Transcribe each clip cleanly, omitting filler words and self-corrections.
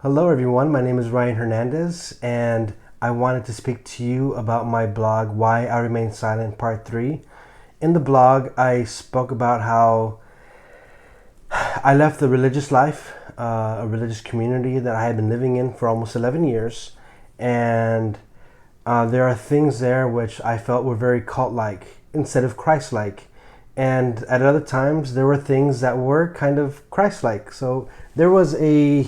Hello, everyone. My name is Ryan Hernandez, and I wanted to speak to you about my blog, Why I Remain Silent, Part 3. In the blog, I spoke about how I left the religious life, a religious community that I had been living in for almost 11 years, and there are things there which I felt were very cult-like instead of Christ-like. And at other times, there were things that were kind of Christ-like. So there was a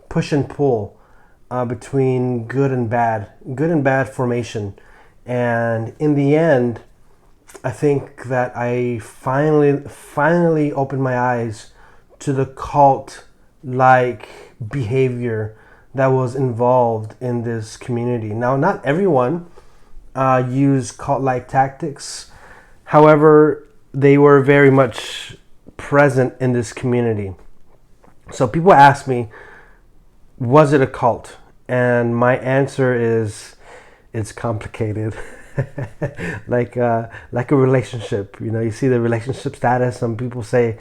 push and pull between good and bad formation. And in the end, I think that I finally opened my eyes to the cult-like behavior that was involved in this community. Now, not everyone used cult-like tactics. However, they were very much present in this community. So people ask me, was it a cult? And my answer is, it's complicated. like a relationship. You know, you see the relationship status. Some people say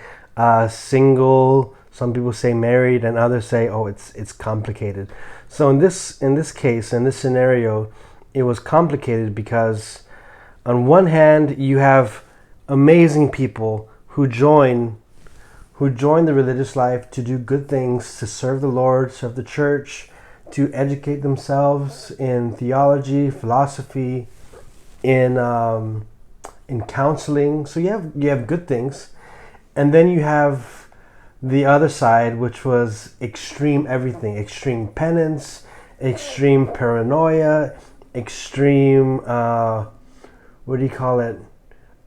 single. Some people say married, and others say, oh, it's complicated. So in this case, in this scenario, it was complicated because on one hand you have amazing people who join the religious life to do good things, to serve the Lord, serve the church, to educate themselves in theology, philosophy, in counseling. So you have good things, and then you have the other side, which was extreme everything, extreme penance, extreme paranoia, extreme what do you call it?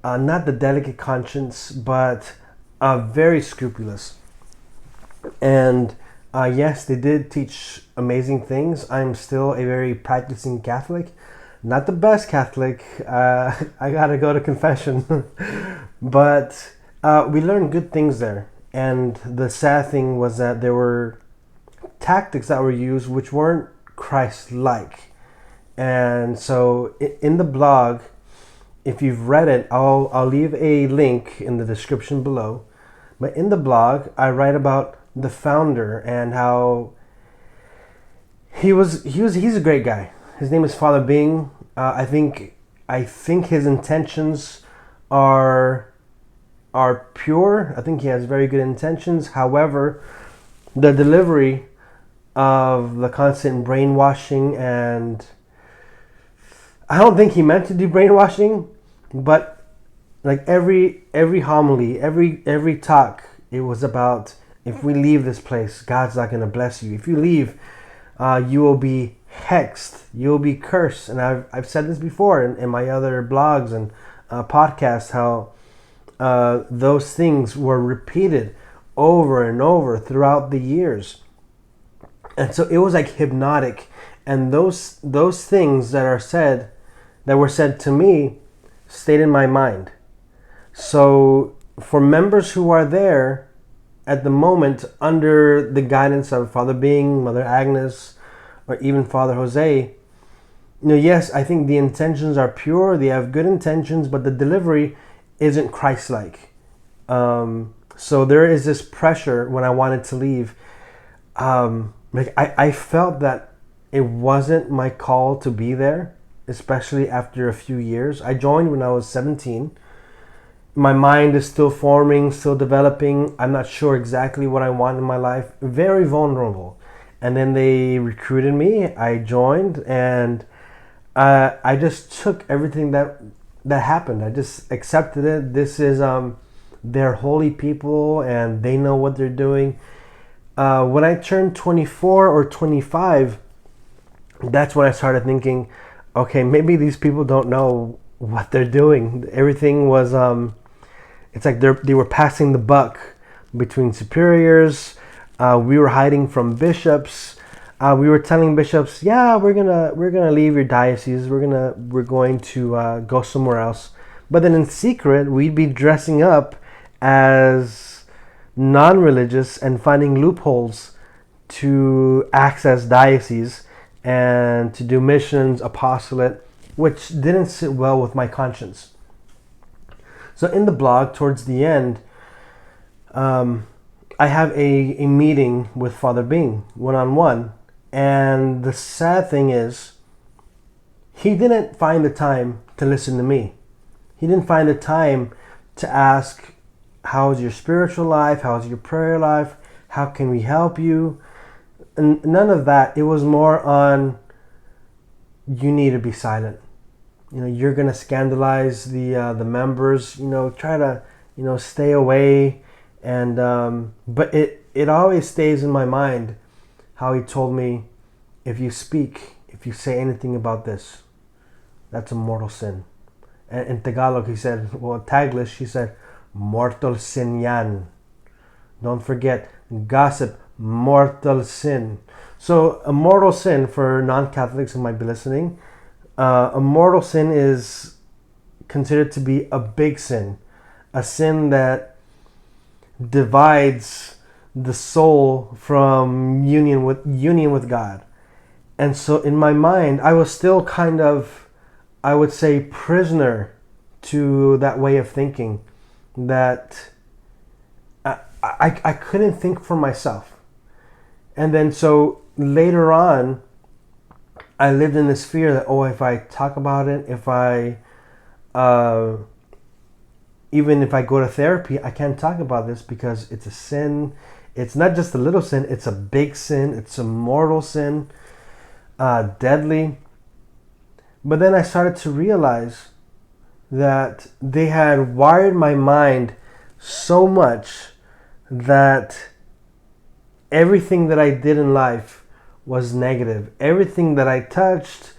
Not the delicate conscience, but very scrupulous. And yes, they did teach amazing things. I'm still a very practicing Catholic. Not the best Catholic. I gotta go to confession. But we learned good things there. And the sad thing was that there were tactics that were used which weren't Christ like. And so in the blog, if you've read it, I'll leave a link in the description below. But in the blog, I write about the founder and how he's a great guy. His name is Father Bing. I think his intentions are pure. I think he has very good intentions. However, the delivery of the constant brainwashing, and I don't think he meant to do brainwashing, but like every homily, every talk, it was about, if we leave this place, God's not going to bless you. If you leave, you will be hexed, you'll be cursed. And I've said this before in my other blogs and podcasts, how those things were repeated over and over throughout the years. And so it was like hypnotic. And those things that were said to me stayed in my mind. So for members who are there at the moment under the guidance of Father Bing, Mother Agnes, or even Father Jose, yes, I think the intentions are pure, they have good intentions, but the delivery isn't Christ-like. So there is this pressure when I wanted to leave. I felt that it wasn't my call to be there, especially after a few years. I joined when I was 17. My mind is still forming, still developing. I'm not sure exactly what I want in my life. Very vulnerable. And then they recruited me. I joined, and I just took everything that happened. I just accepted it. This is they're holy people, and they know what they're doing. When I turned 24 or 25, that's when I started thinking, okay, maybe these people don't know what they're doing. Everything was it's like they were passing the buck between superiors. We were hiding from bishops. We were telling bishops, yeah, we're gonna leave your diocese. We're going to go somewhere else. But then in secret, we'd be dressing up as non-religious and finding loopholes to access dioceses and to do missions, apostolate, which didn't sit well with my conscience. So in the blog, towards the end, I have a meeting with Father Bing one-on-one, and the sad thing is he didn't find the time to listen to me. He didn't find the time to ask, how's your spiritual life? How's your prayer life? How can we help you? And none of that. It was more on, you need to be silent. You're going to scandalize the members. Try to, stay away. And but it always stays in my mind how he told me, if you say anything about this, that's a mortal sin. And in Tagalog, he said, Taglish, he said, mortal sin yan. Don't forget, gossip, mortal sin. So a mortal sin, for non-Catholics who might be listening, a mortal sin is considered to be a big sin. A sin that divides the soul from union with God. And so in my mind, I was still kind of, I would say, prisoner to that way of thinking, that I couldn't think for myself. And then so later on, I lived in this fear that, if I talk about it, even if I go to therapy, I can't talk about this because it's a sin. It's not just a little sin, it's a big sin. It's a mortal sin, deadly. But then I started to realize that they had wired my mind so much that everything that I did in life was negative. Everything that I touched,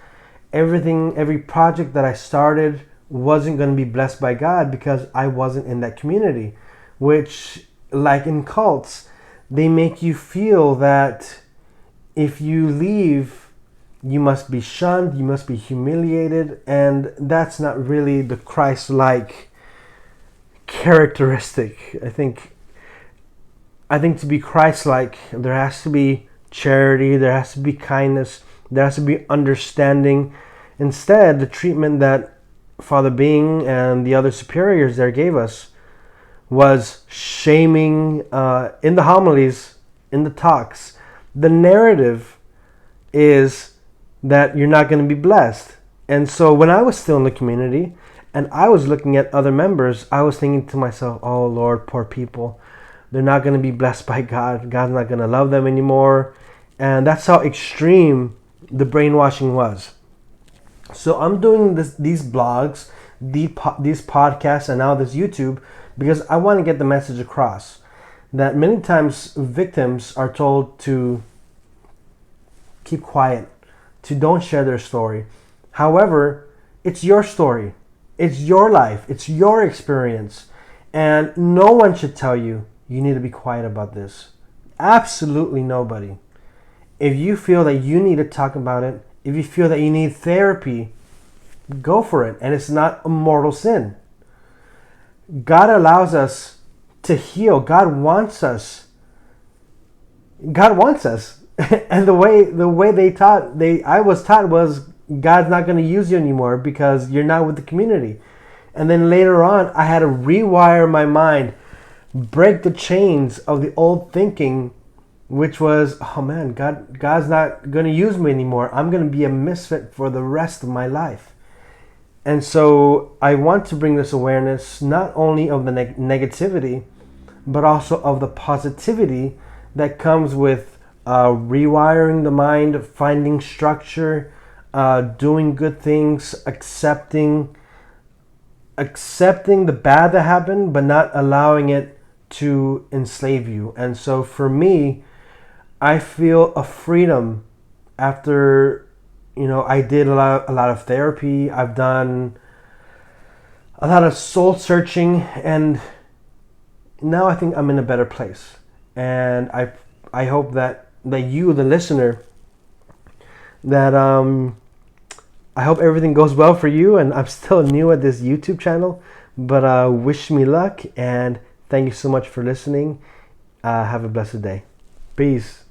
every project that I started wasn't going to be blessed by God because I wasn't in that community, which, like in cults, they make you feel that if you leave, you must be shunned, you must be humiliated, and that's not really the Christ-like characteristic. I think to be Christ-like, there has to be charity, there has to be kindness, there has to be understanding. Instead, the treatment that Father Bing and the other superiors there gave us was shaming. In the homilies, in the talks, the narrative is that you're not going to be blessed. And so when I was still in the community and I was looking at other members, I was thinking to myself, oh Lord, poor people, they're not going to be blessed by God. God's not going to love them anymore. And that's how extreme the brainwashing was. So I'm doing these blogs, these podcasts, and now this YouTube because I want to get the message across that many times victims are told to keep quiet, to don't share their story. However, it's your story. It's your life. It's your experience. And no one should tell you need to be quiet about this. Absolutely nobody. If you feel that you need to talk about it, if you feel that you need therapy, go for it. And it's not a mortal sin. God allows us to heal. God wants us. God wants us. And the way I was taught was God's not going to use you anymore because you're not with the community. And then later on, I had to rewire my mind, break the chains of the old thinking, which was, oh man, God's not going to use me anymore. I'm going to be a misfit for the rest of my life. And so I want to bring this awareness not only of the negativity, but also of the positivity that comes with rewiring the mind, finding structure, doing good things, accepting the bad that happened, but not allowing it to enslave you. And so for me, I feel a freedom after, I did a lot of therapy. I've done a lot of soul searching, and now I think I'm in a better place. And I hope that you, the listener, that I hope everything goes well for you. And I'm still new at this YouTube channel, but wish me luck, and thank you so much for listening. Have a blessed day. Peace.